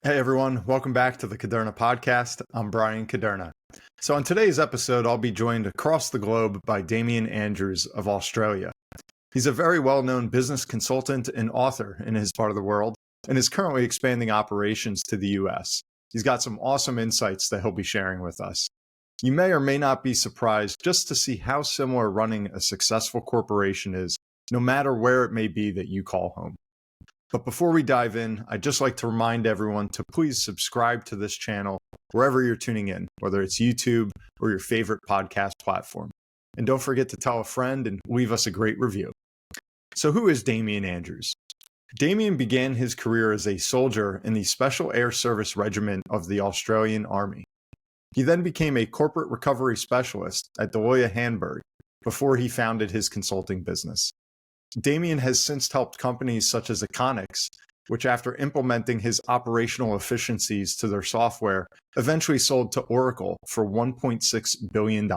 Hey everyone, welcome back to the Caderna podcast. I'm Brian Caderna. So on today's episode, I'll be joined across the globe by Damian Andrews of Australia. He's a very well-known business consultant and author in his part of the world and is currently expanding operations to the US. He's got some awesome insights that he'll be sharing with us. You may or may not be surprised just to see how similar running a successful corporation is, no matter where it may be that you call home. But before we dive in, I'd just like to remind everyone to please subscribe to this channel wherever you're tuning in, whether it's YouTube or your favorite podcast platform. And don't forget to tell a friend and leave us a great review. So who is Damian Andrews? Damian began his career as a soldier in the Special Air Service Regiment of the Australian Army. He then became a corporate recovery specialist at De Loya Hamburg before he founded his consulting business. Damian has since helped companies such as Iconics, which after implementing his operational efficiencies to their software, eventually sold to Oracle for $1.6 billion.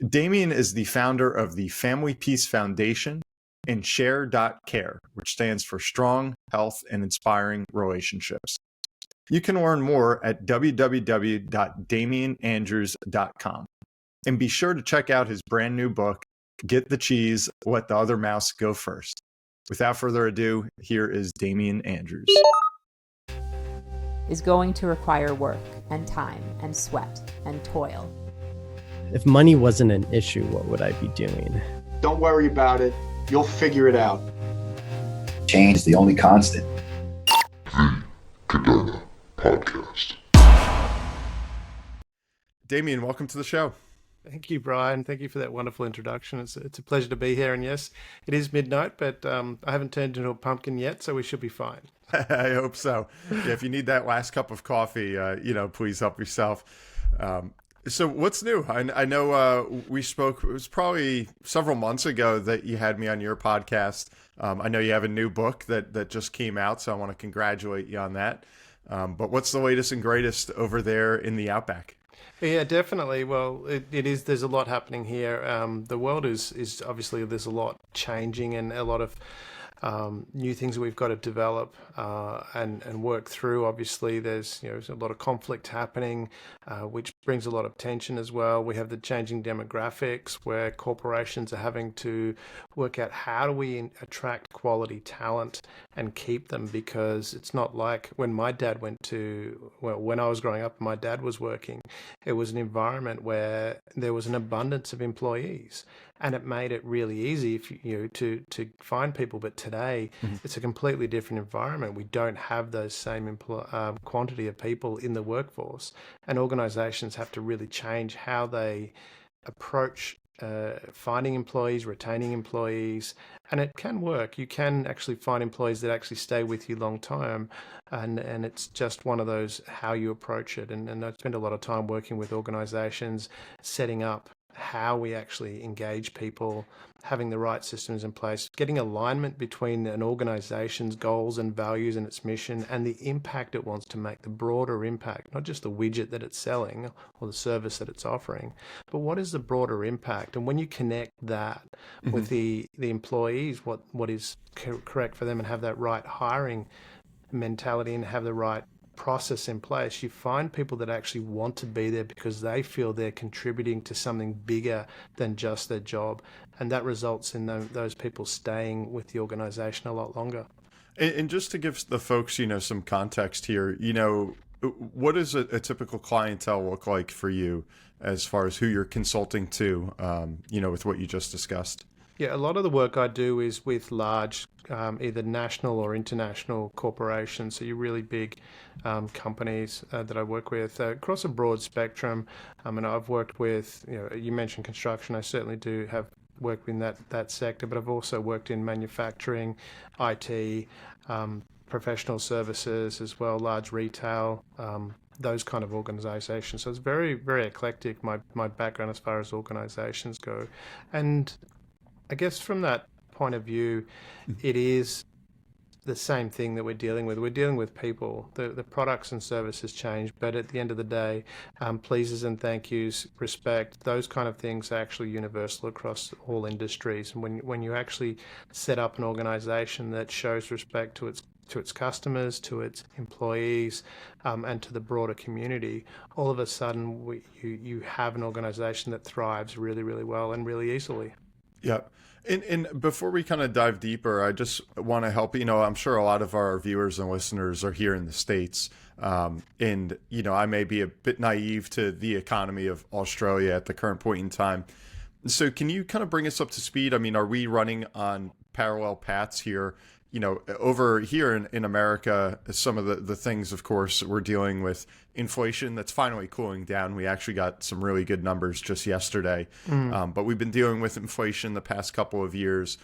Damian is the founder of the Family Peace Foundation and Share.care, which stands for Strong, Health, and Inspiring Relationships. You can learn more at www.damianandrews.com. And be sure to check out his brand new book, Get the Cheese, Let the Other Mouse Go First. Without further ado, here is Damian Andrews. Is going to require work and time and sweat and toil. If money wasn't an issue, what would I be doing? Don't worry about it. You'll figure it out. Change is the only constant. The Caderna Podcast. Damian, welcome to the show. Thank you, Brian. Thank you for that wonderful introduction. It's a pleasure to be here. And yes, it is midnight, but I haven't turned into a pumpkin yet, so we should be fine. I hope so. Yeah, if you need that last cup of coffee, please help yourself. So what's new? I know we spoke, it was probably several months ago that you had me on your podcast. I know you have a new book that just came out, so I want to congratulate you on that. But what's the latest and greatest over there in the Outback? Yeah, definitely. Well, it is. There's a lot happening here. The world is obviously, there's a lot changing and a lot of new things that we've got to develop and work through. Obviously, there's a lot of conflict happening, which brings a lot of tension as well. We have the changing demographics where corporations are having to work out how do we attract quality talent and keep them, because it's not like when my dad when I was growing up and my dad was working, it was an environment where there was an abundance of employees. And it made it really easy to find people. But today, it's a completely different environment. We don't have those same quantity of people in the workforce, and organizations have to really change how they approach finding employees, retaining employees, and it can work. You can actually find employees that actually stay with you long term, and it's just one of those how you approach it. And I spend a lot of time working with organizations, setting up how we actually engage people, having the right systems in place, getting alignment between an organization's goals and values and its mission and the impact it wants to make, the broader impact, not just the widget that it's selling or the service that it's offering, but what is the broader impact? And when you connect that with the employees, what is correct for them, and have that right hiring mentality and have the right process in place, you find people that actually want to be there because they feel they're contributing to something bigger than just their job, and that results in those people staying with the organization a lot longer. And just to give the folks, some context here, what does a typical clientele look like for you as far as who you're consulting to, with what you just discussed? Yeah, a lot of the work I do is with large, either national or international corporations, so your really big companies that I work with across a broad spectrum. And I've worked with, you mentioned construction, I certainly do have worked in that sector, but I've also worked in manufacturing, IT, professional services as well, large retail, those kind of organizations. So it's very, very eclectic, my background as far as organizations go. And I guess from that point of view, it is the same thing that we're dealing with. We're dealing with people. The products and services change, but at the end of the day, pleases and thank yous, respect, those kind of things are actually universal across all industries. And when you actually set up an organization that shows respect to its customers, to its employees, and to the broader community, all of a sudden you have an organization that thrives really, really well and really easily. Yeah. And before we kind of dive deeper, I just want to help, I'm sure a lot of our viewers and listeners are here in the States. And, I may be a bit naive to the economy of Australia at the current point in time. So can you kind of bring us up to speed? I mean, are we running on parallel paths here? Over here in America, some of the things, of course, we're dealing with inflation that's finally cooling down. We actually got some really good numbers just yesterday. But we've been dealing with inflation the past couple of years.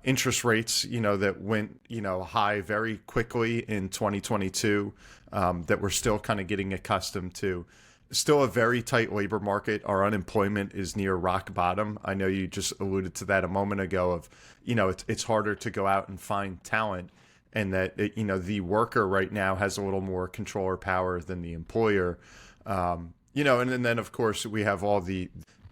Interest rates, that went, high very quickly in 2022, that we're still kind of getting accustomed to. Still a very tight labor market. Our unemployment is near rock bottom. I know you just alluded to that a moment ago of, it's harder to go out and find talent, and that, the worker right now has a little more control or power than the employer. And then of course we have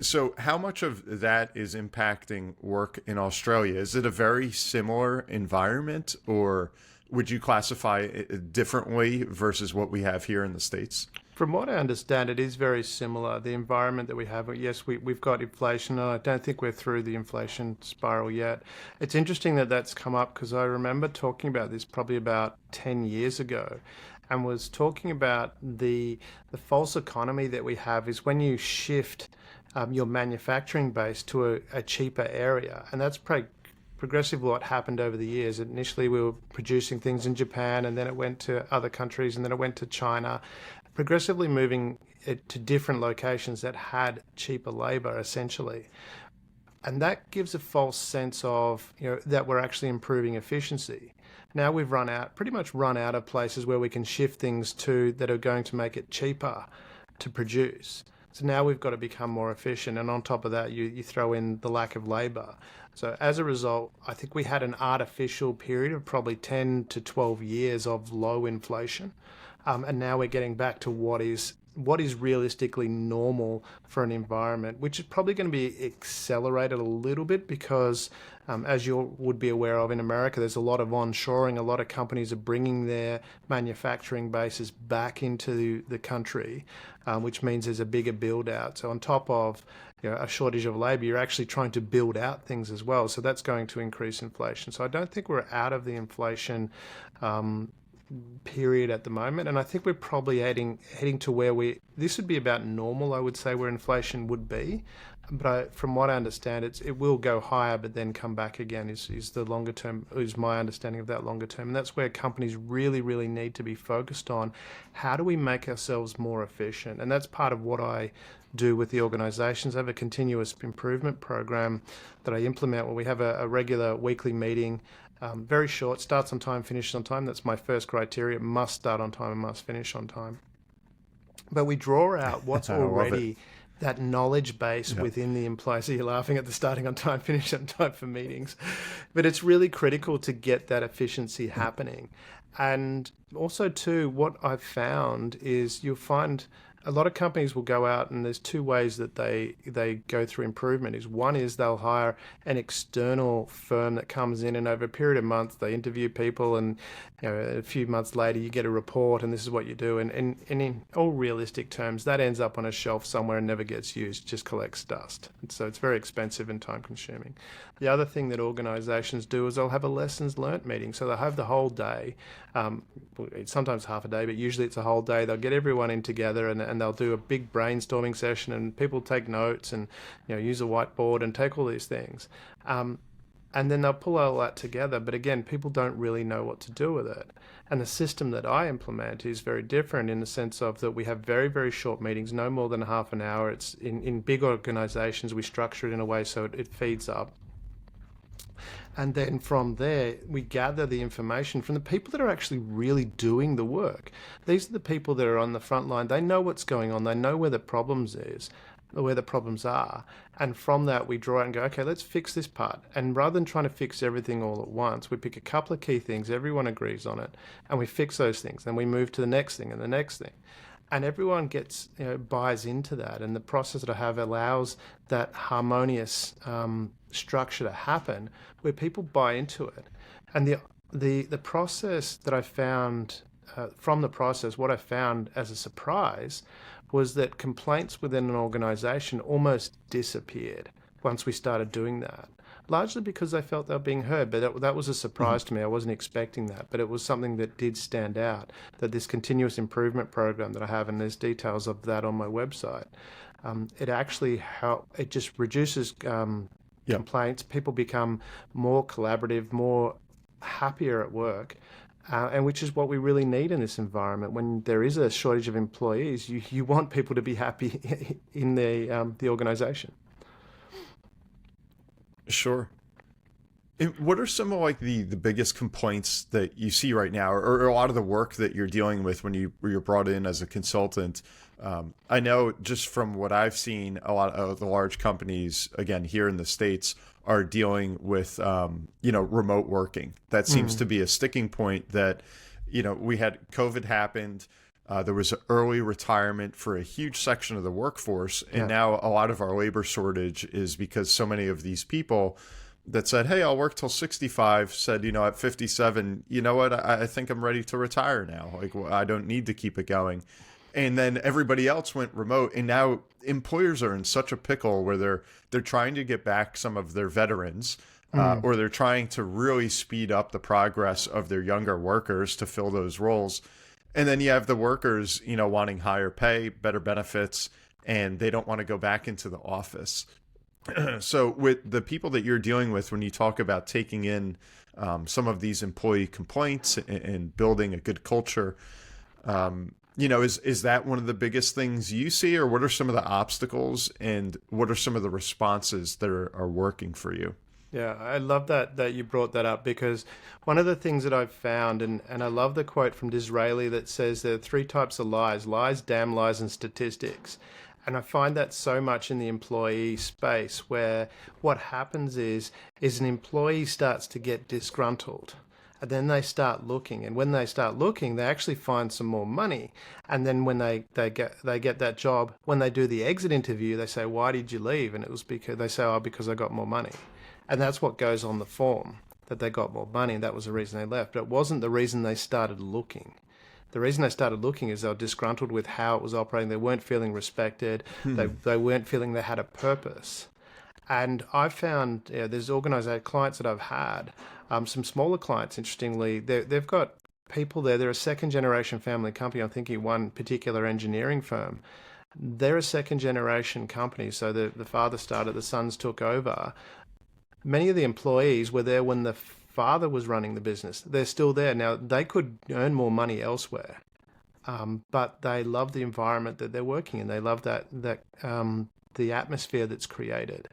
so how much of that is impacting work in Australia? Is it a very similar environment, or would you classify it differently versus what we have here in the States? From what I understand, it is very similar. The environment that we have, yes, we've got inflation, and I don't think we're through the inflation spiral yet. It's interesting that that's come up, because I remember talking about this probably about 10 years ago, and was talking about the false economy that we have is when you shift your manufacturing base to a cheaper area, and that's progressively what happened over the years. Initially, we were producing things in Japan, and then it went to other countries, and then it went to China, progressively moving it to different locations that had cheaper labor, essentially. And that gives a false sense of, that we're actually improving efficiency. Now we've pretty much run out of places where we can shift things to that are going to make it cheaper to produce. So now we've got to become more efficient. And on top of that, you throw in the lack of labor. So as a result, I think we had an artificial period of probably 10 to 12 years of low inflation. And now we're getting back to what is realistically normal for an environment, which is probably going to be accelerated a little bit because, as you would be aware of, in America, there's a lot of onshoring. A lot of companies are bringing their manufacturing bases back into the country, which means there's a bigger build out. So on top of a shortage of labor, you're actually trying to build out things as well. So that's going to increase inflation. So I don't think we're out of the inflation period at the moment, and I think we're probably heading to where this would be about normal, I would say, where inflation would be. But from what I understand, it will go higher but then come back again is the longer term, is my understanding of that longer term. And that's where companies really, really need to be focused on how do we make ourselves more efficient. And that's part of what I do with the organizations. I have a continuous improvement program that I implement where we have a regular weekly meeting. Very short, starts on time, finishes on time. That's my first criteria. Must start on time and must finish on time. But we draw out what's already that knowledge base within the employee. So you're laughing at the starting on time, finish on time for meetings. But it's really critical to get that efficiency happening. And also, too, what I've found is you'll find a lot of companies will go out, and there's two ways that they go through improvement. One is they'll hire an external firm that comes in, and over a period of months they interview people, and a few months later you get a report, and this is what you do. And in all realistic terms, that ends up on a shelf somewhere and never gets used, just collects dust. And so it's very expensive and time consuming. The other thing that organizations do is they'll have a lessons learnt meeting. So they'll have the whole day, it's sometimes half a day, but usually it's a whole day. They'll get everyone in together, and they'll do a big brainstorming session, and people take notes and use a whiteboard and take all these things. And then they'll pull all that together. But again, people don't really know what to do with it. And the system that I implement is very different in the sense of that we have very, very short meetings, no more than half an hour. It's in big organizations, we structure it in a way so it feeds up. And then from there, we gather the information from the people that are actually really doing the work. These are the people that are on the front line. They know what's going on. They know where the problems is. where the problems are, and from that we draw out and go, okay, let's fix this part. And rather than trying to fix everything all at once, we pick a couple of key things, everyone agrees on it, and we fix those things. Then we move to the next thing and the next thing, and everyone gets, buys into that. And the process that I have allows that harmonious structure to happen, where people buy into it. And the process that I found from the process, what I found as a surprise was that complaints within an organization almost disappeared once we started doing that, largely because they felt they were being heard. But that was a surprise to me. I wasn't expecting that, but it was something that did stand out, that this continuous improvement program that I have, and there's details of that on my website, it actually it just reduces complaints. People become more collaborative, more happier at work. And which is what we really need in this environment. When there is a shortage of employees, you want people to be happy in the organization. Sure. And what are some of like the biggest complaints that you see right now, or a lot of the work that you're dealing with when you're brought in as a consultant? I know just from what I've seen, a lot of the large companies, again, here in the States, are dealing with, remote working. That seems to be a sticking point that, we had COVID happened. There was an early retirement for a huge section of the workforce. And now a lot of our labor shortage is because so many of these people that said, hey, I'll work till 65, said, at 57, you know what, I think I'm ready to retire now. Like, well, I don't need to keep it going. And then everybody else went remote. And now employers are in such a pickle where they're trying to get back some of their veterans, or they're trying to really speed up the progress of their younger workers to fill those roles. And then you have the workers, wanting higher pay, better benefits, and they don't want to go back into the office. So with the people that you're dealing with, when you talk about taking in some of these employee complaints and building a good culture, is that one of the biggest things you see, or what are some of the obstacles and what are some of the responses that are working for you? Yeah, I love that you brought that up, because one of the things that I've found, and I love the quote from Disraeli that says there are three types of lies, damn lies, and statistics. And I find that so much in the employee space, where what happens is an employee starts to get disgruntled. And then they start looking, and when they start looking, they actually find some more money. And then when they get that job, when they do the exit interview, they say, "Why did you leave?" And it was because I got more money. And that's what goes on the form, that they got more money, and that was the reason they left. But it wasn't the reason they started looking. The reason they started looking is they were disgruntled with how it was operating. They weren't feeling respected. They weren't feeling they had a purpose. And I found there's clients that I've had, some smaller clients, interestingly, they've got people there. They're a second-generation family company. I'm thinking one particular engineering firm. They're a second-generation company. So the father started, the sons took over. Many of the employees were there when the father was running the business. They're still there. Now, they could earn more money elsewhere, but they love the environment that they're working in. They love that the atmosphere that's created.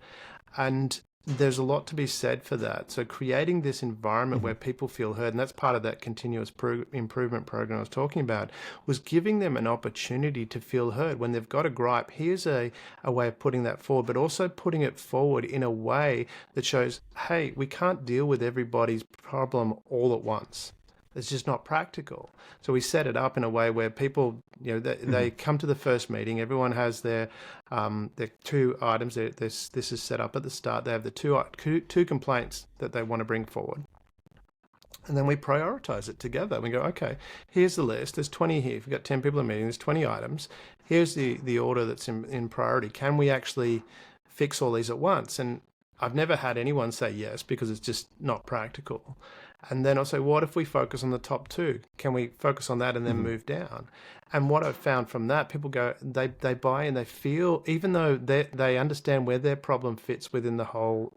And there's a lot to be said for that. So creating this environment where people feel heard, and that's part of that continuous improvement program I was talking about, was giving them an opportunity to feel heard. When they've got a gripe, here's a way of putting that forward, but also putting it forward in a way that shows, hey, we can't deal with everybody's problem all at once. It's just not practical. So we set it up in a way where people, they come to the first meeting. Everyone has their two items. This is set up at the start. They have the two complaints that they want to bring forward. And then we prioritize it together. We go, okay, here's the list. There's 20 here. If we've got 10 people in a meeting, there's 20 items. Here's the order that's in priority. Can we actually fix all these at once? And I've never had anyone say yes, because it's just not practical. And then I'll say, what if we focus on the top two? Can we focus on that and then move down? And what I've found from that, people go, they buy and they feel, even though they understand where their problem fits within the whole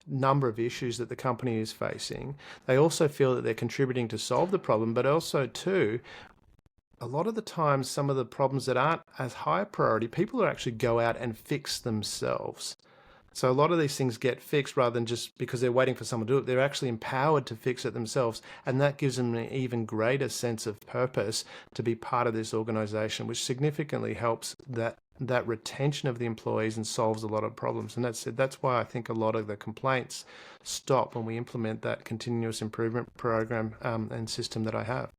number of issues that the company is facing, they also feel that they're contributing to solve the problem, but also too, a lot of the times, some of the problems that aren't as high a priority, people are actually go out and fix themselves. So a lot of these things get fixed rather than just because they're waiting for someone to do it. They're actually empowered to fix it themselves. And that gives them an even greater sense of purpose to be part of this organization, which significantly helps that that retention of the employees and solves a lot of problems. And that's why I think a lot of the complaints stop when we implement that continuous improvement program and system that I have.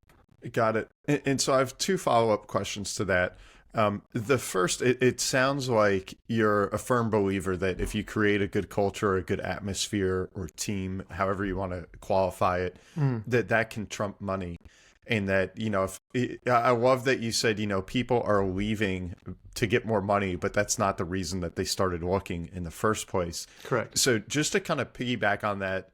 Got it. And so I have two follow-up questions to that. The first, it sounds like you're a firm believer that if you create a good culture, a good atmosphere or team, however you want to qualify it, that can trump money. And that, I love that you said, people are leaving to get more money, but that's not the reason that they started looking in the first place. Correct. So just to kind of piggyback on that,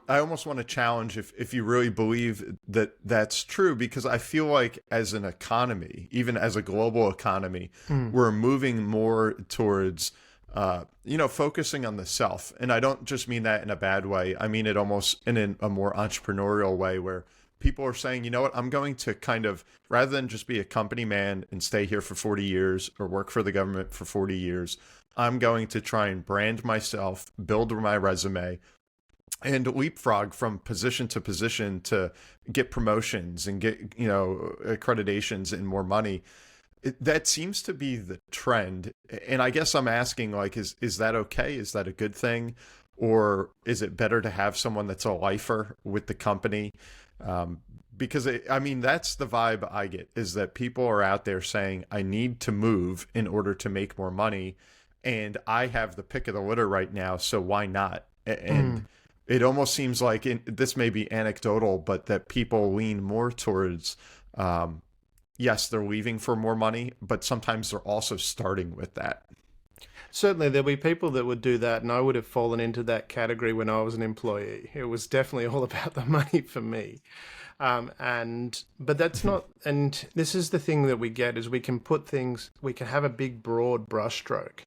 I almost want to challenge if you really believe that that's true, because I feel like as an economy, even as a global economy, we're moving more towards, focusing on the self. And I don't just mean that in a bad way. I mean it almost in a more entrepreneurial way where people are saying, you know what, I'm going to kind of, rather than just be a company man and stay here for 40 years or work for the government for 40 years, I'm going to try and brand myself, build my resume, and leapfrog from position to position to get promotions and get, accreditations and more money. That seems to be the trend. And I guess I'm asking, like, is that okay? Is that a good thing? Or is it better to have someone that's a lifer with the company? Because that's the vibe I get, is that people are out there saying, I need to move in order to make more money. And I have the pick of the litter right now. So why not? And it almost seems like, this may be anecdotal, but that people lean more towards, yes, they're leaving for more money, but sometimes they're also starting with that. Certainly, there'll be people that would do that, and I would have fallen into that category when I was an employee. It was definitely all about the money for me. But that's not, and this is the thing that we get, is we can have a big broad brushstroke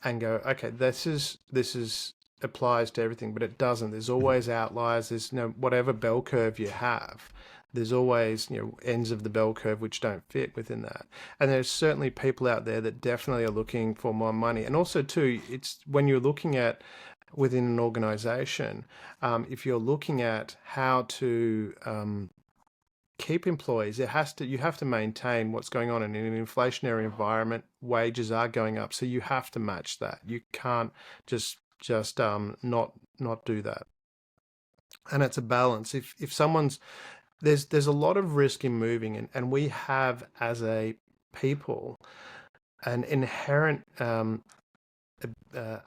and go, okay, this is applies to everything, but it doesn't. There's always outliers. There's whatever bell curve you have, there's always ends of the bell curve which don't fit within that. And there's certainly people out there that definitely are looking for more money. And also too, it's when you're looking at within an organization, if you're looking at how to keep employees, you have to maintain what's going on in an inflationary environment. Wages are going up, so you have to match that. You can't just not do that. And it's a balance. If someone's there's a lot of risk in moving, and we have as a people an inherent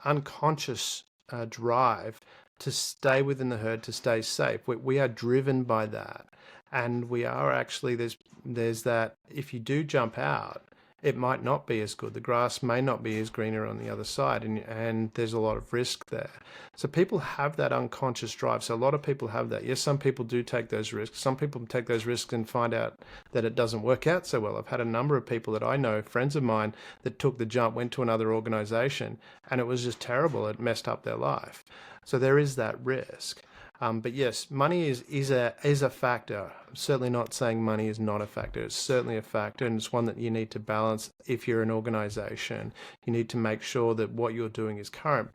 unconscious drive to stay within the herd, to stay safe. We are driven by that, and we are actually there's that. If you do jump out, it might not be as good. The grass may not be as greener on the other side, and there's a lot of risk there. So people have that unconscious drive. So a lot of people have that. Yes, some people do take those risks. Some people take those risks and find out that it doesn't work out so well. I've had a number of people that I know, friends of mine, that took the jump, went to another organization, and it was just terrible. It messed up their life. So there is that risk. But yes, money is a factor. I'm certainly not saying money is not a factor. It's certainly a factor, and it's one that you need to balance if you're an organization. You need to make sure that what you're doing is current.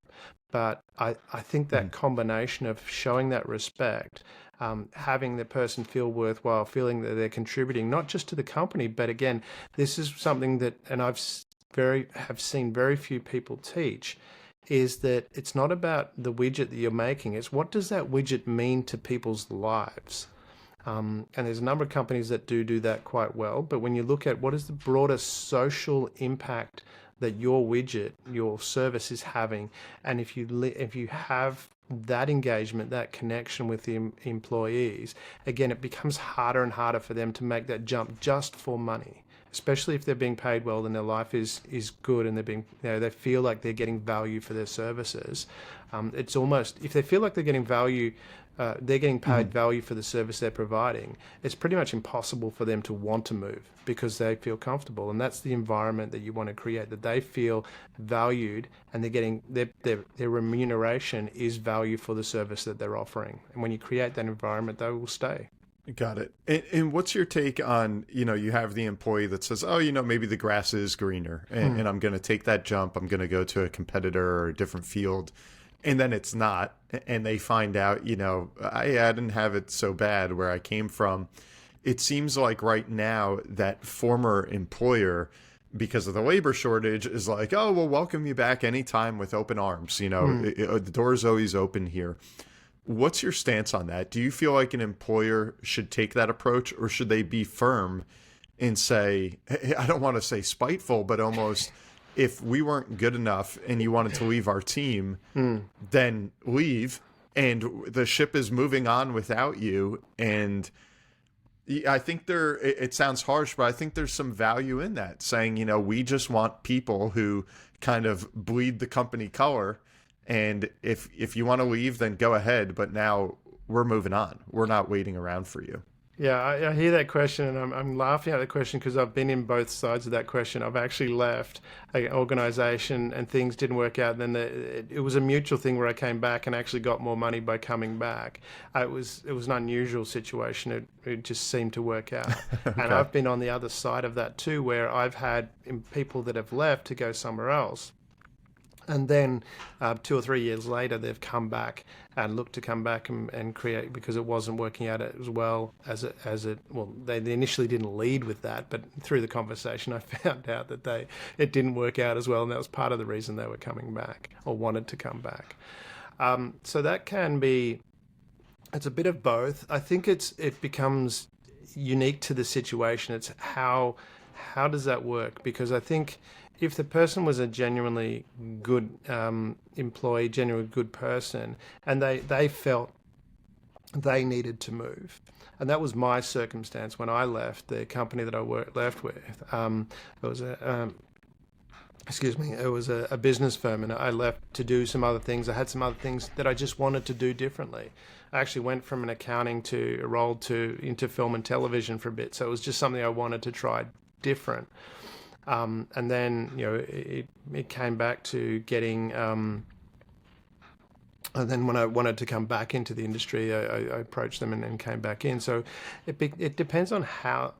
But I think that combination of showing that respect, having the person feel worthwhile, feeling that they're contributing, not just to the company, but again, this is something that, and have seen very few people teach, is that it's not about the widget that you're making. It's what does that widget mean to people's lives? And there's a number of companies that do that quite well. But when you look at what is the broader social impact that your widget, your service is having, and if you have that engagement, that connection with the employees, again, it becomes harder and harder for them to make that jump just for money. Especially if they're being paid well and their life is good, and they feel like they're getting value for their services. It's almost, if they feel like they're getting value, they're getting paid value for the service they're providing, it's pretty much impossible for them to want to move because they feel comfortable. And that's the environment that you want to create, that they feel valued and they're getting their remuneration is value for the service that they're offering. And when you create that environment, they will stay. Got it. And what's your take on, you have the employee that says, oh, maybe the grass is greener and I'm going to take that jump. I'm going to go to a competitor or a different field. And then it's not. And they find out, I didn't have it so bad where I came from. It seems like right now that former employer because of the labor shortage is like, oh, we'll welcome you back anytime with open arms. The door's always open here. What's your stance on that? Do you feel like an employer should take that approach, or should they be firm and say, I don't want to say spiteful, but almost, if we weren't good enough and you wanted to leave our team, then leave, and the ship is moving on without you? And I think it sounds harsh, but I think there's some value in that, saying, we just want people who kind of bleed the company color. And if you want to leave, then go ahead. But now we're moving on. We're not waiting around for you. Yeah, I hear that question, and I'm laughing at the question because I've been in both sides of that question. I've actually left an organization and things didn't work out. Then it was a mutual thing where I came back and actually got more money by coming back. It was an unusual situation. It just seemed to work out. Okay. And I've been on the other side of that too, where I've had people that have left to go somewhere else. And then 2 or 3 years later, they've come back and looked to come back and create, because it wasn't working out as well as it. Well, they initially didn't lead with that, but through the conversation, I found out that it didn't work out as well, and that was part of the reason they were coming back or wanted to come back. So that can be. It's a bit of both. I think it becomes unique to the situation. It's how does that work? Because I think, if the person was a genuinely good employee, genuinely good person, and they felt they needed to move, and that was my circumstance when I left the company that I left with. It was a business firm, and I left to do some other things. I had some other things that I just wanted to do differently. I actually went from an accounting to a role into film and television for a bit, so it was just something I wanted to try different. And then, it came back to getting, and then when I wanted to come back into the industry, I approached them and came back in. So it depends on how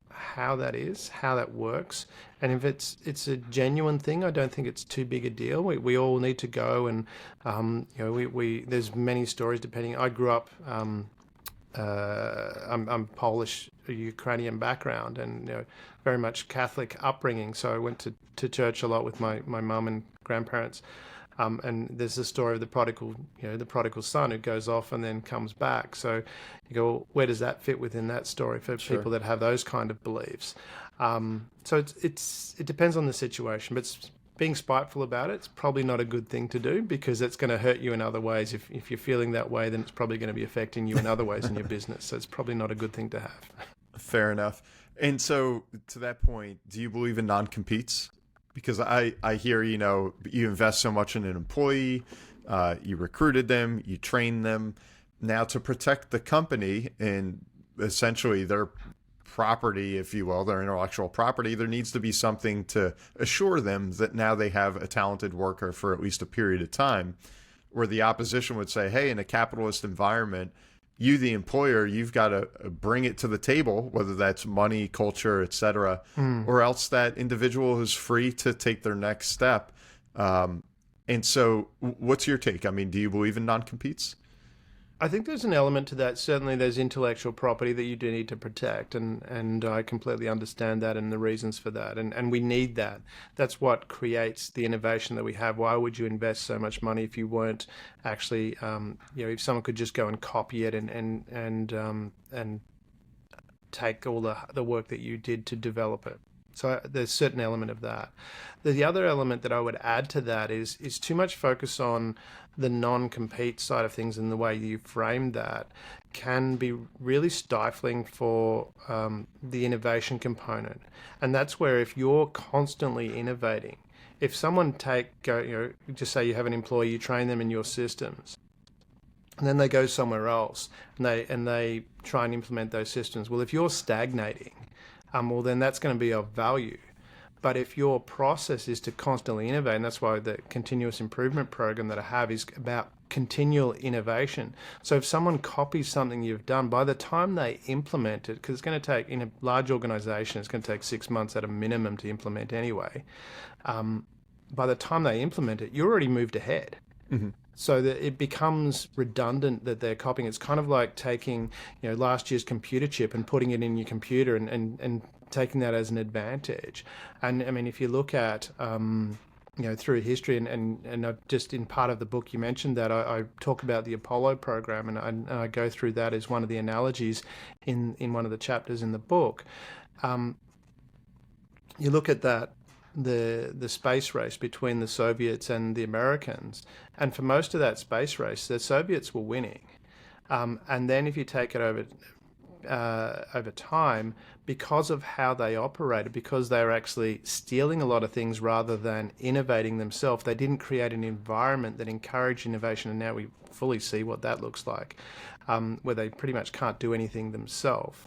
that is, how that works. And if it's a genuine thing, I don't think it's too big a deal. We all need to go, and, there's many stories depending. I grew up, I'm Polish, Ukrainian background, and very much Catholic upbringing. So I went to church a lot with my mum and grandparents. And there's the story of the prodigal son who goes off and then comes back. So you go, where does that fit within that story for people that have those kind of beliefs? So it depends on the situation, but being spiteful about it's probably not a good thing to do, because it's going to hurt you in other ways. If you're feeling that way, then it's probably going to be affecting you in other ways in your business. So it's probably not a good thing to have. Fair enough. And so, to that point, do you believe in non-competes? Because I hear, you invest so much in an employee, you recruited them, you trained them. Now, to protect the company and essentially their property, if you will, their intellectual property, there needs to be something to assure them that now they have a talented worker for at least a period of time, where the opposition would say, hey, in a capitalist environment, you, the employer, you've got to bring it to the table, whether that's money, culture, etc., or else that individual is free to take their next step. And so what's your take? I mean, do you believe in non-competes? I think there's an element to that. Certainly there's intellectual property that you do need to protect, and I completely understand that and the reasons for that. And we need that. That's what creates the innovation that we have. Why would you invest so much money if you weren't actually, if someone could just go and copy it and take all the work that you did to develop it? So there's a certain element of that. The other element that I would add to that is too much focus on the non-compete side of things, and the way you framed that can be really stifling for the innovation component. And that's where, if you're constantly innovating, if someone just say you have an employee, you train them in your systems, and then they go somewhere else and they try and implement those systems. Well, if you're stagnating, well, then that's going to be of value. But if your process is to constantly innovate, and that's why the continuous improvement program that I have is about continual innovation. So if someone copies something you've done, by the time they implement it, because it's going to take, in a large organization, it's going to take 6 months at a minimum to implement anyway. By the time they implement it, you're already moved ahead. Mm-hmm. so that it becomes redundant that they're copying. It's kind of like taking, last year's computer chip and putting it in your computer and taking that as an advantage. And I mean, if you look at, through history, and just in part of the book you mentioned that I talk about the Apollo program, and I go through that as one of the analogies in one of the chapters in the book. You look at that, the space race between the Soviets and the Americans, and for most of that space race, the Soviets were winning. And then if you take it over time, because of how they operated, because they were actually stealing a lot of things rather than innovating themselves, they didn't create an environment that encouraged innovation, and now we fully see what that looks like, where they pretty much can't do anything themselves.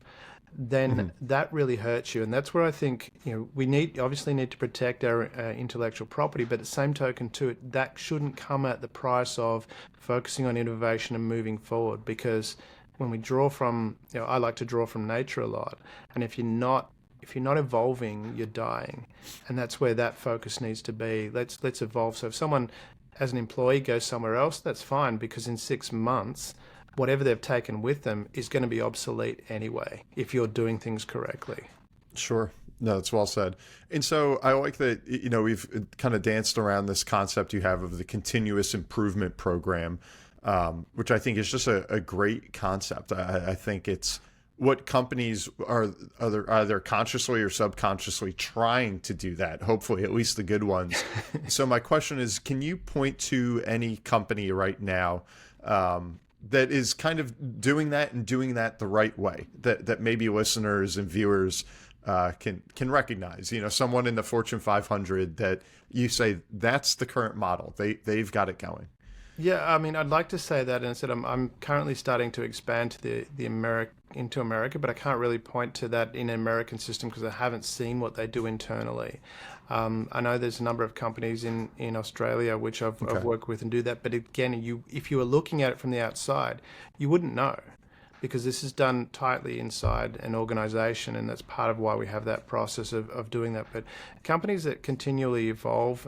Then that really hurts you, and that's where I think we obviously need to protect our intellectual property, but at the same token too, that shouldn't come at the price of focusing on innovation and moving forward. Because when we draw from, I like to draw from nature a lot, and if you're not evolving, you're dying, and that's where that focus needs to be. Let's evolve. So if someone, as an employee, goes somewhere else, that's fine, because in 6 months, whatever they've taken with them is going to be obsolete anyway, if you're doing things correctly. Sure. No, that's well said. And so I like that, we've kind of danced around this concept you have of the continuous improvement program, which I think is just a great concept. I think it's what companies are either consciously or subconsciously trying to do that, hopefully, at least the good ones. So my question is, can you point to any company right now that is kind of doing that and doing that the right way, that maybe listeners and viewers can recognize? Someone in the Fortune 500 that you say that's the current model. They've got it going. Yeah, I mean, I'd like to say that, and I said I'm currently starting to expand to into America, but I can't really point to that in an American system because I haven't seen what they do internally. I know there's a number of companies in Australia which I've worked with and do that, but again, if you were looking at it from the outside, you wouldn't know, because this is done tightly inside an organization, and that's part of why we have that process of doing that. But companies that continually evolve,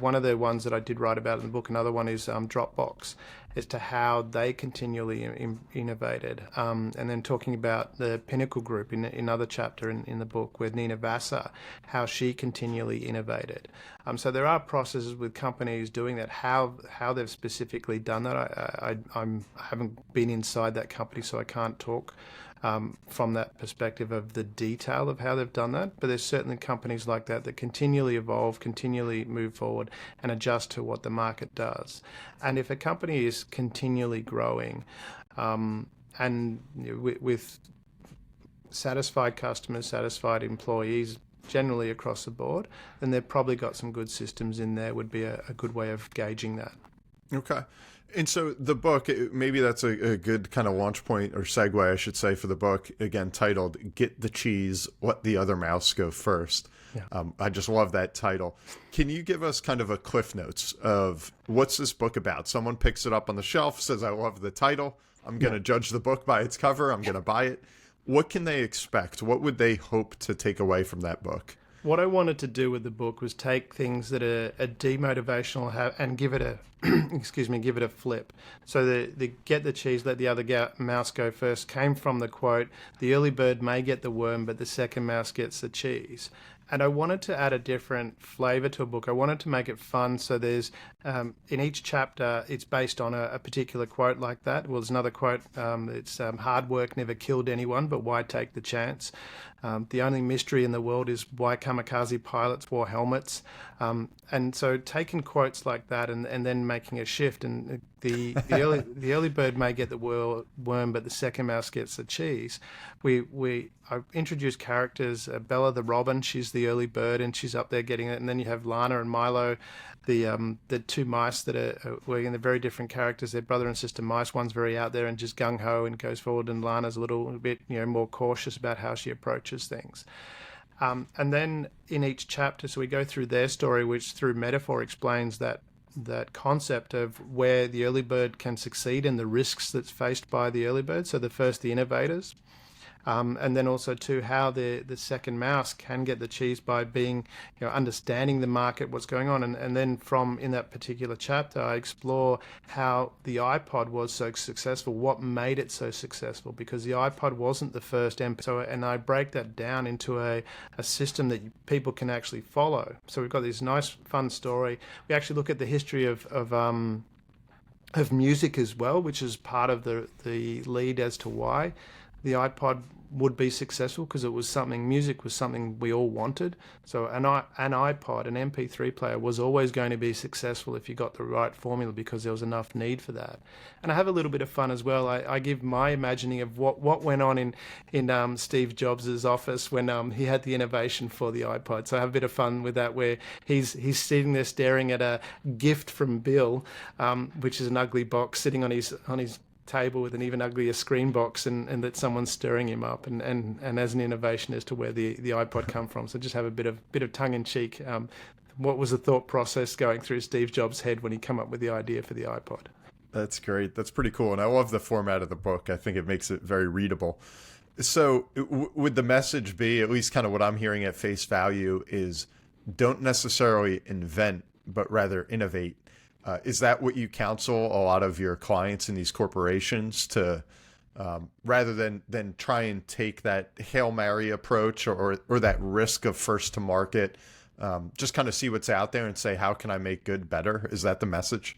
one of the ones that I did write about in the book, another one is Dropbox, as to how they continually innovated. And then talking about the Pinnacle Group in another chapter in the book with Nina Vassar, how she continually innovated. So there are processes with companies doing that. How they've specifically done that, I haven't been inside that company, so I can't talk from that perspective of the detail of how they've done that. But there's certainly companies like that continually evolve, continually move forward and adjust to what the market does. And if a company is continually growing and with satisfied customers, satisfied employees, generally across the board, then they've probably got some good systems in there, would be a good way of gauging that. Okay. And so the book, maybe that's a good kind of launch point or segue, I should say, for the book, again, titled Get the Cheese, Let the Other Mouse Go First. Yeah. I just love that title. Can you give us kind of a cliff notes of what's this book about? Someone picks it up on the shelf, says, I love the title. I'm going to judge the book by its cover. I'm going to buy it. What can they expect? What would they hope to take away from that book? What I wanted to do with the book was take things that are demotivational and give it a give it a flip. So the get the cheese, let the other mouse go first came from the quote, the early bird may get the worm, but the second mouse gets the cheese. And I wanted to add a different flavor to a book. I wanted to make it fun. So there's, in each chapter, it's based on a particular quote like that. Well, there's another quote. It's hard work never killed anyone, but why take the chance? The only mystery in the world is why kamikaze pilots wore helmets. And so taking quotes like that and then making a shift, and the early bird may get the worm, but the second mouse gets the cheese. I introduced characters, Bella the robin, she's the early bird, and she's up there getting it. And then you have Lana and Milo, the two mice that are working. They're very different characters. They're brother and sister mice. One's very out there and just gung ho and goes forward, and Lana's a little bit more cautious about how she approaches things. And then in each chapter, so we go through their story, which through metaphor explains that concept of where the early bird can succeed and the risks that's faced by the early bird. So the innovators. and then also too how the second mouse can get the cheese by being, understanding the market, what's going on, and then from in that particular chapter, I explore how the iPod was so successful, what made it so successful, because the iPod wasn't the first MP. So, and I break that down into a system that people can actually follow. So we've got this nice, fun story. We actually look at the history of music as well, which is part of the lead as to why the iPod would be successful, because music was something we all wanted. So an iPod, an MP3 player, was always going to be successful if you got the right formula, because there was enough need for that. And I have a little bit of fun as well. I give my imagining of what went on in Steve Jobs' office when he had the innovation for the iPod. So I have a bit of fun with that, where he's sitting there staring at a gift from Bill, which is an ugly box sitting on his table with an even uglier screen box, and that someone's stirring him up, and as an innovation as to where the iPod come from. So just have a bit of tongue in cheek. What was the thought process going through Steve Jobs' head when he came up with the idea for the iPod? That's great. That's pretty cool. And I love the format of the book. I think it makes it very readable. So would the message be, at least kind of what I'm hearing at face value, is don't necessarily invent, but rather innovate? Is that what you counsel a lot of your clients in these corporations to, rather than try and take that Hail Mary approach or that risk of first to market, just kind of see what's out there and say, how can I make good better? Is that the message?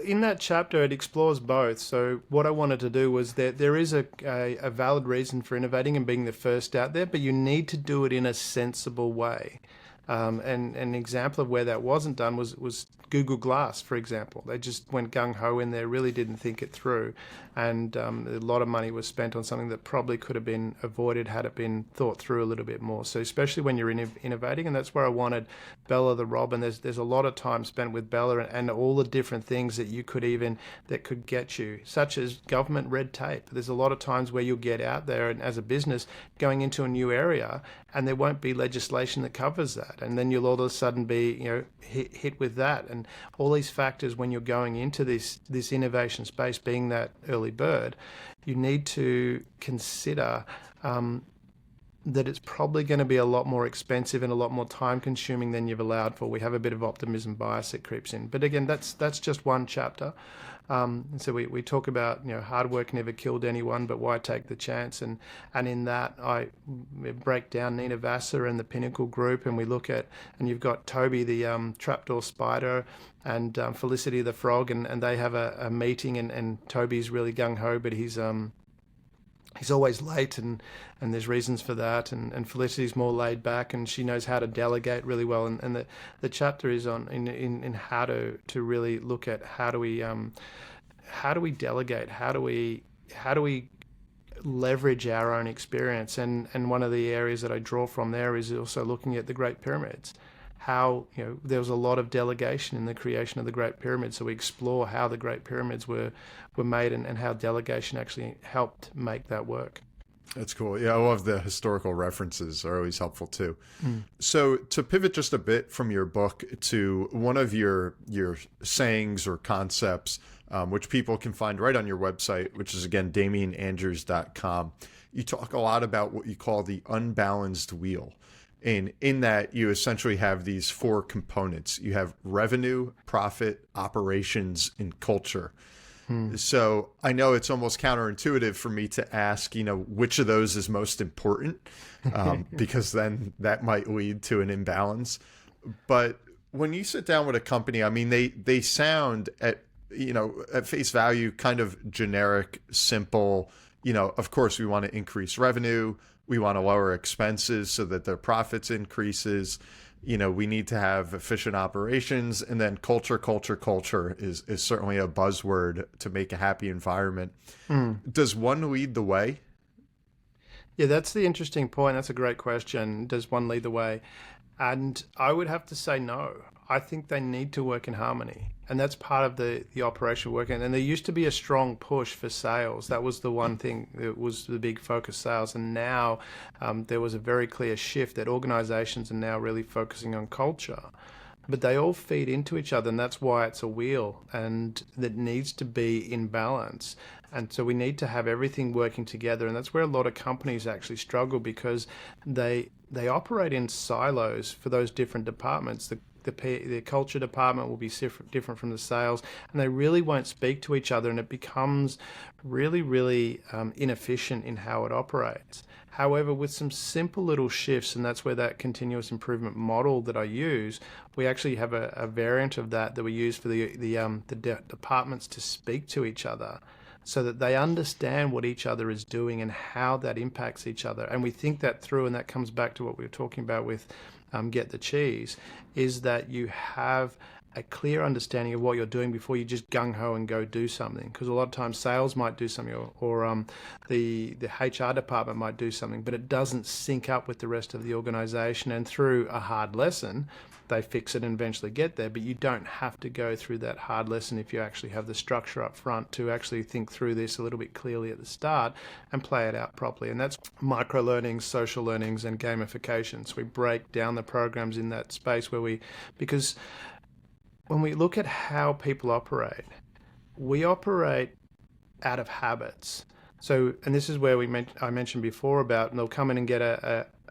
In that chapter, it explores both. So what I wanted to do was that there is a valid reason for innovating and being the first out there, but you need to do it in a sensible way. And an example of where that wasn't done was Google Glass, for example. They just went gung-ho in there, really didn't think it through. And a lot of money was spent on something that probably could have been avoided had it been thought through a little bit more. So especially when you're innovating, and that's where I wanted Bella the Robin. There's a lot of time spent with Bella and all the different things that could get you, such as government red tape. There's a lot of times where you'll get out there and as a business going into a new area, and there won't be legislation that covers that. And then you'll all of a sudden be, hit with that. And all these factors when you're going into this innovation space, being that early bird, you need to consider that it's probably going to be a lot more expensive and a lot more time consuming than you've allowed for. We have a bit of optimism bias that creeps in. But again, that's just one chapter. So we talk about, hard work never killed anyone, but why take the chance? And in that, I break down Nina Vassar and the Pinnacle Group, and we look at, and you've got Toby, the trapdoor spider, and Felicity the frog, and they have a meeting, and Toby's really gung-ho, but he's always late, and there's reasons for that, and Felicity's more laid back, and she knows how to delegate really well, and the chapter is on in how to really look at how do we delegate, how do we leverage our own experience, and one of the areas that I draw from there is also looking at the Great Pyramids. How there was a lot of delegation in the creation of the Great Pyramids, so we explore how the Great Pyramids were made and how delegation actually helped make that work. That's cool. Yeah, I love the historical references, are always helpful too. So to pivot just a bit from your book to one of your sayings or concepts, which people can find right on your website, which is again damianandrews.com. You talk a lot about what you call the unbalanced wheel. And in that, you essentially have these four components. You have revenue, profit, operations, and culture. So I know it's almost counterintuitive for me to ask, which of those is most important, because then that might lead to an imbalance. But when you sit down with a company, I mean, they sound at face value kind of generic, simple. Of course, we want to increase revenue. We want to lower expenses so that their profits increases. We need to have efficient operations, and then culture is certainly a buzzword to make a happy environment. Does one lead the way? Yeah, that's the interesting point. That's a great question. Does one lead the way? And I would have to say no. I think they need to work in harmony. And that's part of the operation working. And there used to be a strong push for sales. That was the one thing that was the big focus, sales. And now there was a very clear shift that organizations are now really focusing on culture. But they all feed into each other, and that's why it's a wheel, and that needs to be in balance. And so we need to have everything working together. And that's where a lot of companies actually struggle, because they operate in silos for those different departments. The culture department will be different from the sales, and they really won't speak to each other, and it becomes really, really inefficient in how it operates. However, with some simple little shifts, and that's where that continuous improvement model that I use, we actually have a variant of that we use for the departments to speak to each other, so that they understand what each other is doing and how that impacts each other. And we think that through, and that comes back to what we were talking about with Get the Cheese, is that you have a clear understanding of what you're doing before you just gung-ho and go do something. Because a lot of times sales might do something, or the HR department might do something, but it doesn't sync up with the rest of the organization. And through a hard lesson, they fix it and eventually get there. But you don't have to go through that hard lesson if you actually have the structure up front to actually think through this a little bit clearly at the start and play it out properly. And that's micro learnings, social learnings, and gamification. So we break down the programs in that space because when we look at how people operate, we operate out of habits. So, and this is where I mentioned before about they'll come in and get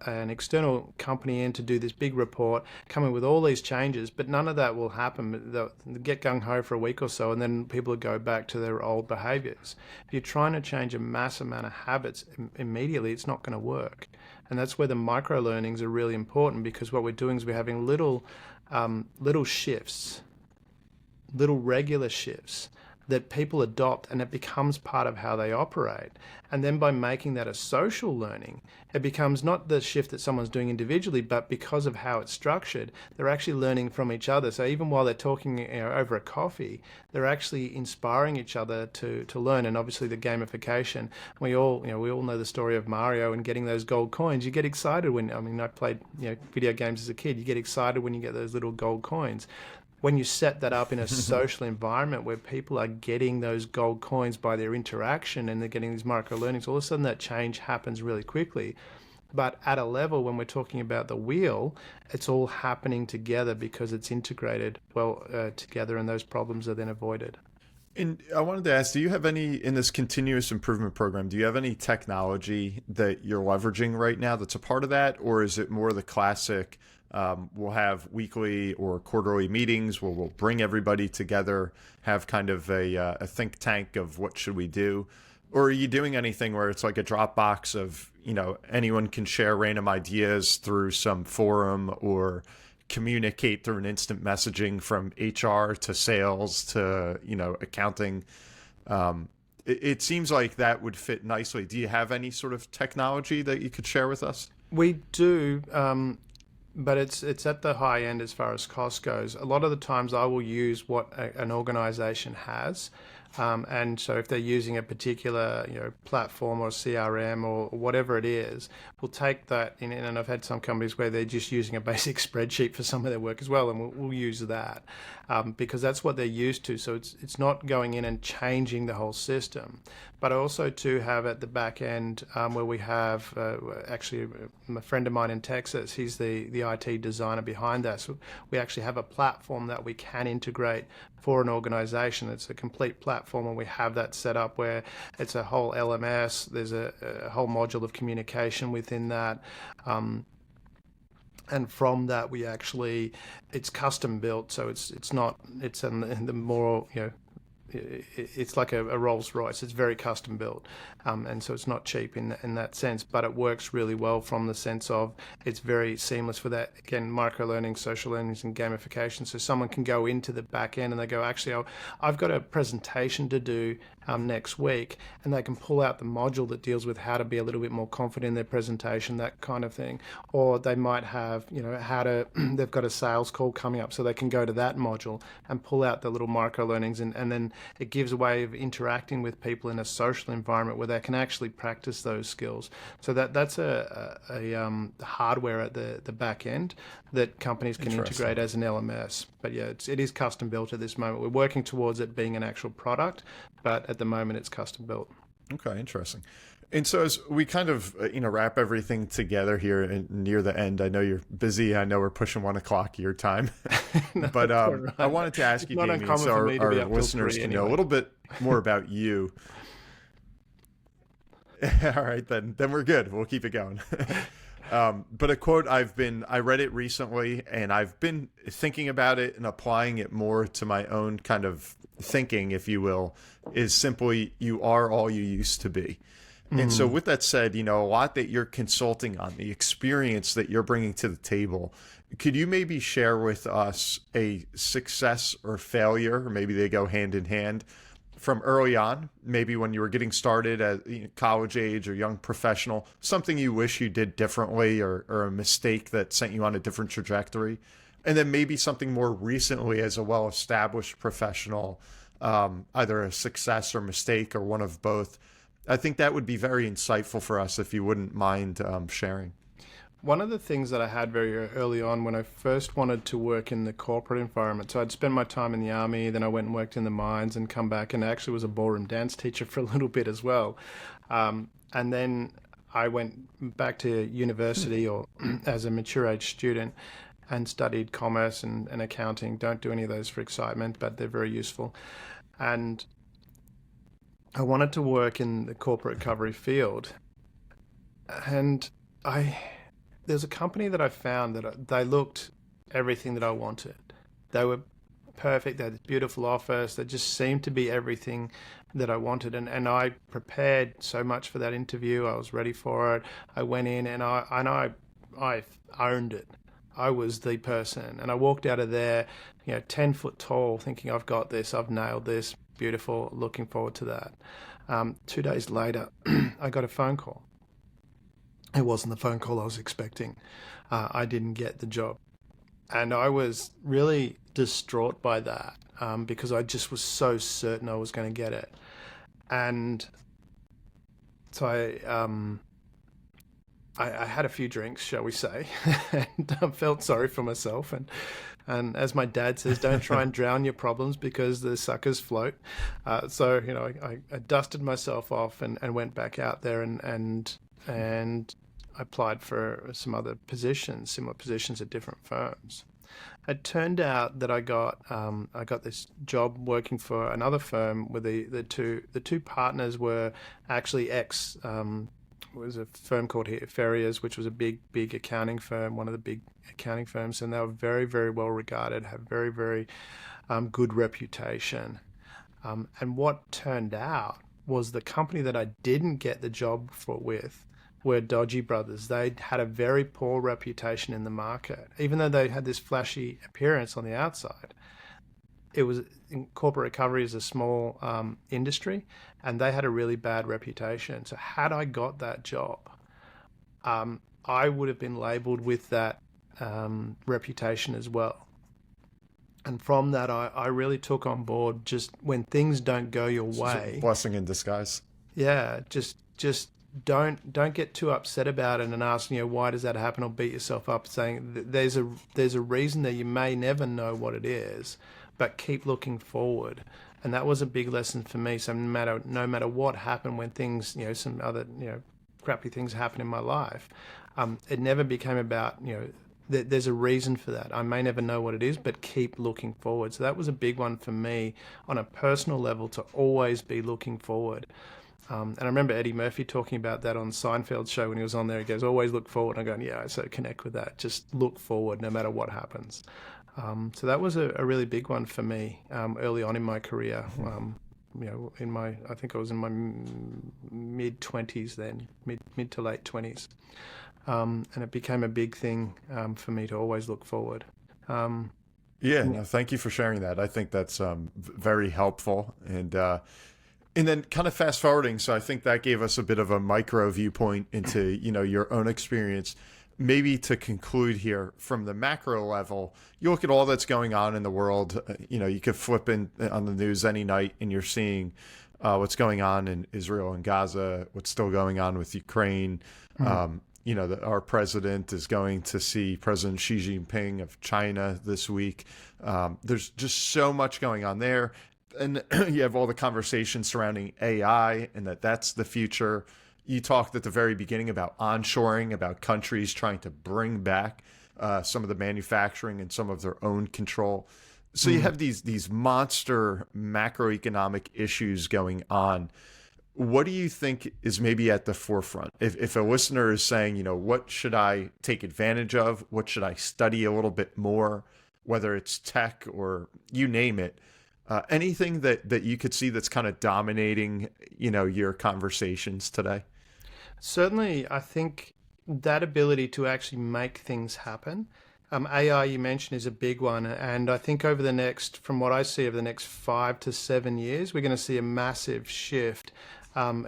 an external company in to do this big report, come in with all these changes, but none of that will happen. They'll get gung-ho for a week or so, and then people will go back to their old behaviors. If you're trying to change a mass amount of habits immediately, it's not going to work. And that's where the micro learnings are really important, because what we're doing is we're having little shifts, little regular shifts that people adopt, and it becomes part of how they operate. And then by making that a social learning, it becomes not the shift that someone's doing individually, but because of how it's structured, they're actually learning from each other. So even while they're talking over a coffee, they're actually inspiring each other to learn. And obviously the gamification, we all know the story of Mario and getting those gold coins. You get excited I played video games as a kid. You get excited when you get those little gold coins. When you set that up in a social environment where people are getting those gold coins by their interaction and they're getting these micro learnings, all of a sudden that change happens really quickly. But at a level, when we're talking about the wheel, it's all happening together because it's integrated together, and those problems are then avoided. And I wanted to ask, do you have in this continuous improvement program, do you have any technology that you're leveraging right now that's a part of that? Or is it more the classic, we'll have weekly or quarterly meetings where we'll bring everybody together, have kind of a think tank of what should we do? Or are you doing anything where it's like a Dropbox of, anyone can share random ideas through some forum, or communicate through an instant messaging from HR to sales to, accounting? It seems like that would fit nicely. Do you have any sort of technology that you could share with us? We do, but it's at the high end as far as cost goes. A lot of the times I will use what an organization has. And so if they're using a particular platform or CRM or whatever it is, we'll take that in. And I've had some companies where they're just using a basic spreadsheet for some of their work as well, and we'll use that because that's what they're used to. So it's not going in and changing the whole system. But I also too have at the back end where we have actually a friend of mine in Texas. He's the IT designer behind that. So we actually have a platform that we can integrate for an organization. It's a complete platform, and we have that set up where it's a whole LMS. There's a whole module of communication within that. And from that, it's custom built. So it's in the more, it's like a Rolls Royce. It's very custom built, and so it's not cheap in that sense. But it works really well from the sense of it's very seamless for that. Again, micro learning, social learnings, and gamification. So someone can go into the back end and they go, actually, I've got a presentation to do next week, and they can pull out the module that deals with how to be a little bit more confident in their presentation, that kind of thing. Or they might have, they've got a sales call coming up, so they can go to that module and pull out the little micro learnings, and then it gives a way of interacting with people in a social environment where they can actually practice those skills. So that's a hardware at the back end that companies can integrate as an LMS. But yeah, it is custom built at this moment. We're working towards it being an actual product, but at the moment it's custom built. Okay, interesting. And so as we kind of wrap everything together here and near the end, I know you're busy. I know we're pushing 1:00 your time, but I wanted to ask you, Damian, so our listeners can know a little bit more about you. All right, then we're good. We'll keep it going. But a quote I read it recently, and I've been thinking about it and applying it more to my own kind of thinking, if you will, is simply, you are all you used to be. And so with that said, a lot that you're consulting on, the experience that you're bringing to the table, could you maybe share with us a success or failure, or maybe they go hand in hand, from early on, maybe when you were getting started at college age or young professional, something you wish you did differently, or a mistake that sent you on a different trajectory? And then maybe something more recently as a well-established professional, either a success or mistake or one of both. I think that would be very insightful for us if you wouldn't mind sharing. One of the things that I had very early on when I first wanted to work in the corporate environment, so I'd spend my time in the army, then I went and worked in the mines and come back, and actually was a ballroom dance teacher for a little bit as well. And then I went back to university or as a mature age student and studied commerce and accounting. Don't do any of those for excitement, but they're very useful. And I wanted to work in the corporate recovery field. And there's a company that I found that they looked everything that I wanted. They were perfect. They had this beautiful office. They just seemed to be everything that I wanted. And I prepared so much for that interview. I was ready for it. I went in and I owned it. I was the person. And I walked out of there, 10 foot tall, thinking I've got this. I've nailed this. Beautiful. Looking forward to that. 2 days later, I got a phone call. It wasn't the phone call I was expecting. I didn't get the job. And I was really distraught by that because I just was so certain I was going to get it. And so I had a few drinks, shall we say, and I felt sorry for myself. And as my dad says, don't try and drown your problems because the suckers float. So, I dusted myself off and went back out there and I applied for some other positions, similar positions at different firms. It turned out that I got this job working for another firm where the two partners were actually it was a firm called Ferriers, which was a big accounting firm, one of the big accounting firms, and they were very, very well regarded, had very, very good reputation. And what turned out was the company that I didn't get the job with were dodgy brothers. They had a very poor reputation in the market. Even though they had this flashy appearance on the outside, corporate recovery is a small industry, and they had a really bad reputation. So had I got that job, I would have been labeled with that reputation as well. And from that, I really took on board, just when things don't go your way. Blessing in disguise. Yeah, just don't get too upset about it and ask, why does that happen, or beat yourself up saying there's a reason there. You may never know what it is, but keep looking forward. And that was a big lesson for me. So no matter what happened, when things, some other, crappy things happen in my life, it never became about, there's a reason for that. I may never know what it is, but keep looking forward. So that was a big one for me on a personal level, to always be looking forward. And I remember Eddie Murphy talking about that on Seinfeld's show when he was on there. He goes, always look forward. And I'm going, yeah, I so connect with that. Just look forward no matter what happens. So that was a really big one for me early on in my career. I think I was in my mid-20s then, mid to late 20s. And it became a big thing for me to always look forward. No, thank you for sharing that. I think that's very helpful. And then kind of fast forwarding, so I think that gave us a bit of a micro viewpoint into, your own experience. Maybe to conclude here, from the macro level, you look at all that's going on in the world. You could flip in on the news any night and you're seeing what's going on in Israel and Gaza, what's still going on with Ukraine. Our president is going to see President Xi Jinping of China this week. There's just so much going on there. And you have all the conversations surrounding AI and that's the future. You talked at the very beginning about onshoring, about countries trying to bring back some of the manufacturing and some of their own control. So you have these monster macroeconomic issues going on. what do you think is maybe at the forefront? If a listener is saying, what should I take advantage of? What should I study a little bit more? Whether it's tech or you name it, anything that you could see that's kind of dominating, your conversations today? Certainly, I think that ability to actually make things happen. AI you mentioned is a big one, and I think from what I see, over the next 5 to 7 years, we're going to see a massive shift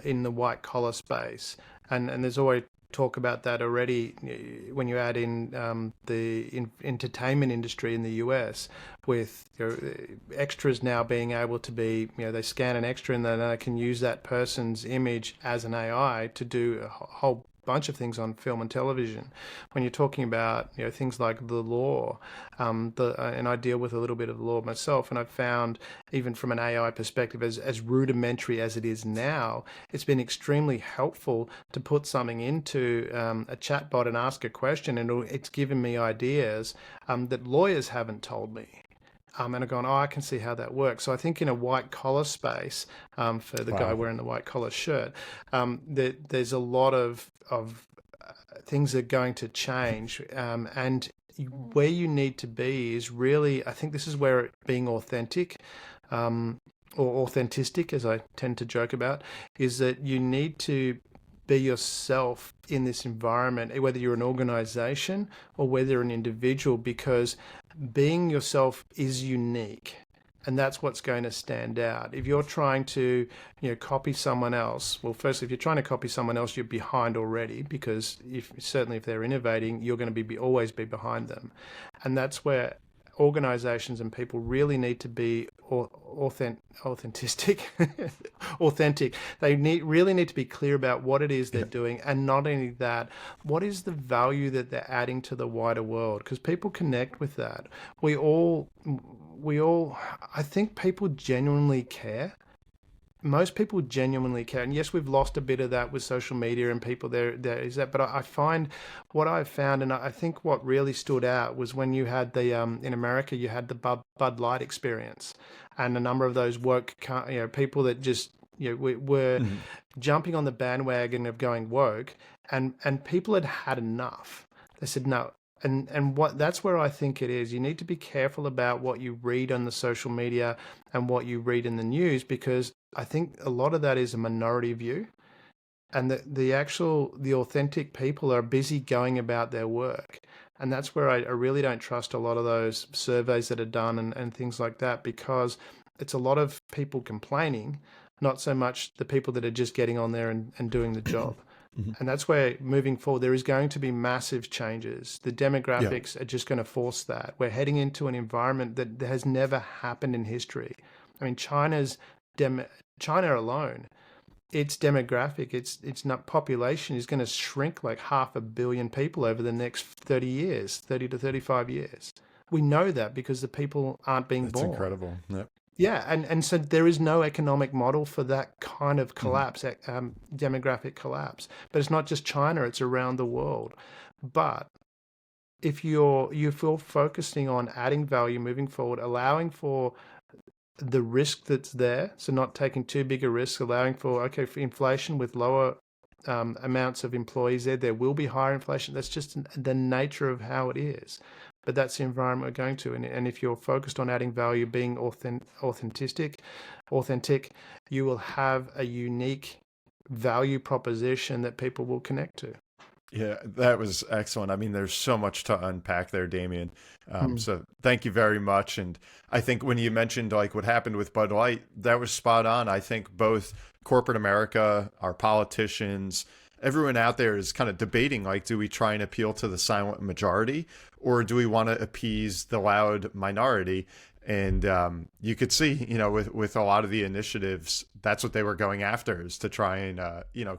in the white collar space, and there's always talk about that already when you add in the entertainment industry in the US, with extras now being able to be, they scan an extra and then they can use that person's image as an AI to do a whole bunch of things on film and television. When you're talking about things like the law, and I deal with a little bit of the law myself, and I've found, even from an AI perspective, as rudimentary as it is now, it's been extremely helpful to put something into a chatbot and ask a question, and it's given me ideas that lawyers haven't told me. And I've gone, I can see how that works. So I think in a white collar space, for the guy wearing the white collar shirt, there's a lot of things that are going to change. And where you need to be is really, I think this is where being authentic, or authentic, as I tend to joke about, is that you need to be yourself in this environment, whether you're an organization or whether you're an individual, because being yourself is unique, and that's what's going to stand out. If you're trying to copy someone else, well, firstly, if you're trying to copy someone else, you're behind already, because if they're innovating, you're going to always be behind them. And that's where organizations and people really need to be authentic. They really need to be clear about what it is they're doing, and not only that, what is the value that they're adding to the wider world, because people connect with that. We all, I think people genuinely care. Most people genuinely care. And yes, we've lost a bit of that with social media and people there is that. But I find what I've found, and I think what really stood out, was when you had the, in America, you had the Bud Light experience. And a number of those people that just, were jumping on the bandwagon of going woke, and people had enough. They said, no. And that's where I think it is. You need to be careful about what you read on the social media and what you read in the news, because I think a lot of that is a minority view, and the authentic people are busy going about their work. And that's where I really don't trust a lot of those surveys that are done and things like that, because it's a lot of people complaining, not so much the people that are just getting on there and doing the job. And that's where, moving forward, there is going to be massive changes. The demographics are just going to force that. We're heading into an environment that has never happened in history. I mean, China alone, its demographic, its not population is going to shrink like 500 million people over the next 30 to 35 years. We know that because the people aren't being born. That's incredible. Yep. Yeah, and so there is no economic model for that kind of collapse, demographic collapse. But it's not just China; it's around the world. But if you feel focusing on adding value, moving forward, allowing for the risk that's there, so not taking too big a risk, allowing for inflation with lower amounts of employees there will be higher inflation. That's just the nature of how it is. But that's the environment we're going to. And if you're focused on adding value, being authentic, you will have a unique value proposition that people will connect to. Yeah, that was excellent. I mean, there's so much to unpack there, Damian. So thank you very much. And I think when you mentioned like what happened with Bud Light, that was spot on. I think both corporate America, our politicians, everyone out there is kind of debating, like, do we try and appeal to the silent majority, or do we want to appease the loud minority? And you could see, with a lot of the initiatives, that's what they were going after, is to try and,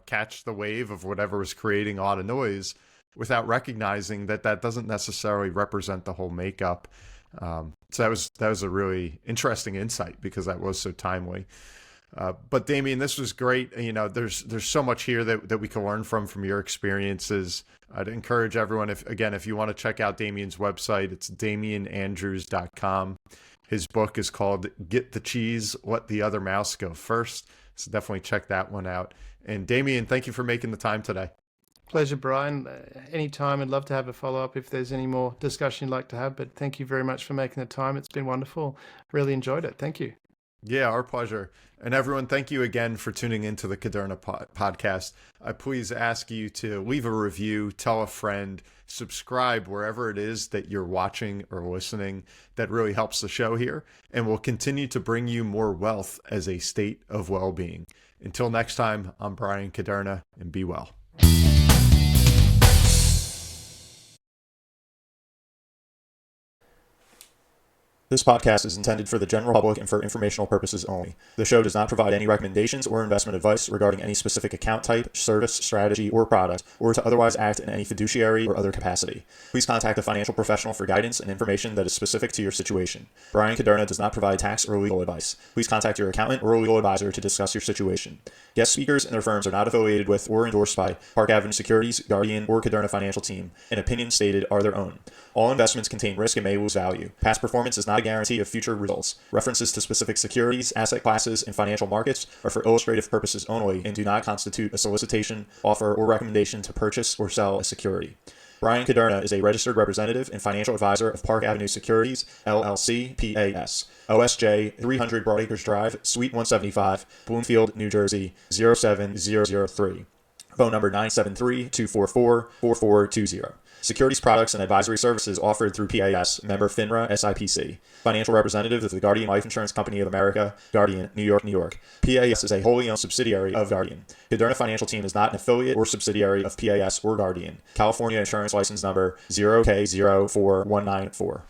catch the wave of whatever was creating a lot of noise, without recognizing that doesn't necessarily represent the whole makeup. So that was a really interesting insight, because that was so timely. But Damian, this was great. There's so much here that we can learn from your experiences. I'd encourage everyone, if you want to check out Damian's website, it's damianandrews.com. His book is called Get the Cheese, Let the Other Mouse Go First. So definitely check that one out. And Damian, thank you for making the time today. Pleasure, Brian. Anytime, I'd love to have a follow-up if there's any more discussion you'd like to have, but thank you very much for making the time. It's been wonderful. Really enjoyed it. Thank you. Yeah, our pleasure. And everyone, thank you again for tuning into the Caderna podcast. I please ask you to leave a review, tell a friend, subscribe wherever it is that you're watching or listening. That really helps the show here. And we'll continue to bring you more wealth as a state of well-being. Until next time, I'm Brian Caderna, and be well. This podcast is intended for the general public and for informational purposes only. The show does not provide any recommendations or investment advice regarding any specific account type, service, strategy, or product, or to otherwise act in any fiduciary or other capacity. Please contact a financial professional for guidance and information that is specific to your situation. Brian Caderna does not provide tax or legal advice. Please contact your accountant or legal advisor to discuss your situation. Guest speakers and their firms are not affiliated with or endorsed by Park Avenue Securities, Guardian, or Caderna Financial Team, and opinions stated are their own. All investments contain risk and may lose value. Past performance is not a guarantee of future results. References to specific securities, asset classes, and financial markets are for illustrative purposes only and do not constitute a solicitation, offer, or recommendation to purchase or sell a security. Brian Caderna is a registered representative and financial advisor of Park Avenue Securities, LLC, PAS. OSJ 300 Broadacres Drive, Suite 175, Bloomfield, New Jersey, 07003. Phone number 973-244-4420. Securities products and advisory services offered through PAS, member FINRA SIPC. Financial representative of the Guardian Life Insurance Company of America, Guardian, New York, New York. PAS is a wholly owned subsidiary of Guardian. Caderna Financial Team is not an affiliate or subsidiary of PAS or Guardian. California Insurance License Number 0K04194.